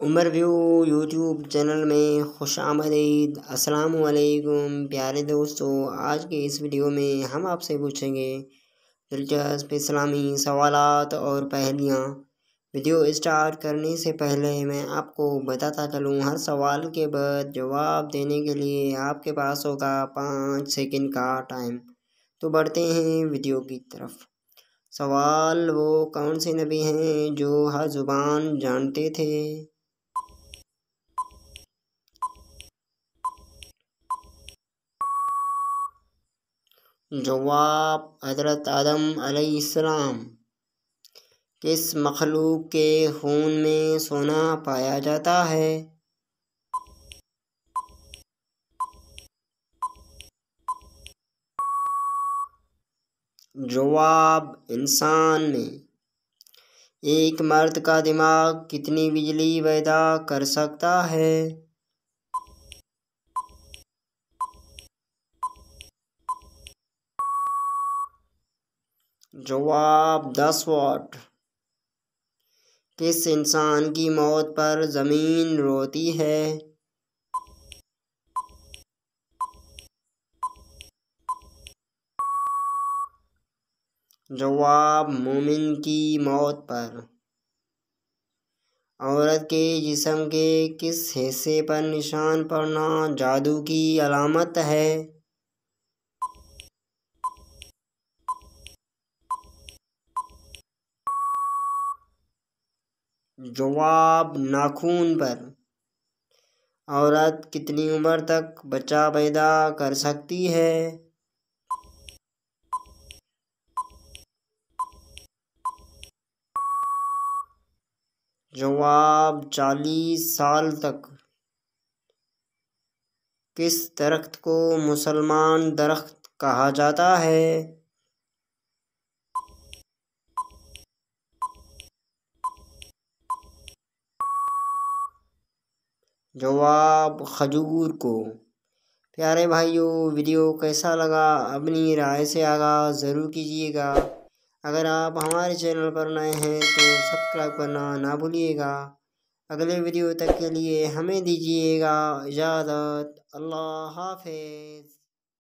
عمر view YouTube channel میں خوش آمدید۔ السلام علیکم پیارے دوستو، آج کے اس ویڈیو میں ہم آپ سے پوچھیں گے دلچسپ اسلامی سوالات اور پہلیاں۔ ویڈیو اسٹارٹ کرنے سے پہلے میں آپ کو بتاتا چلوں، ہر سوال کے بعد جواب دینے کے لیے آپ کے پاس ہوگا 5 سیکنڈ کا ٹائم۔ تو بڑھتے ہیں ویڈیو کی طرف۔ سوال: وہ کون سے نبی ہیں جو ہر زبان جانتے تھے؟ جواب: حضرت آدم علیہ السلام۔ کس مخلوق کے خون میں سونا پایا جاتا ہے؟ جواب: انسان میں۔ ایک مرد کا دماغ کتنی بجلی پیدا کر سکتا ہے؟ جواب: 10 واٹ۔ کس انسان کی موت پر زمین روتی ہے؟ جواب: مومن کی موت پر۔ عورت کے جسم کے کس حصے پر نشان پڑنا جادو کی علامت ہے؟ جواب: ناخن پر۔ عورت کتنی عمر تک بچہ پیدا کر سکتی ہے؟ جواب: 40 سال تک۔ کس درخت کو مسلمان درخت کہا جاتا ہے؟ جواب: کھجور کو۔ پیارے بھائیو، ویڈیو کیسا لگا اپنی رائے سے آگاہ ضرور کیجیے گا۔ اگر آپ ہمارے چینل پر نئے ہیں تو سبسکرائب کرنا نہ بھولیے گا۔ اگلے ویڈیو تک کے لیے ہمیں دیجیے گا اجازت۔ اللہ حافظ۔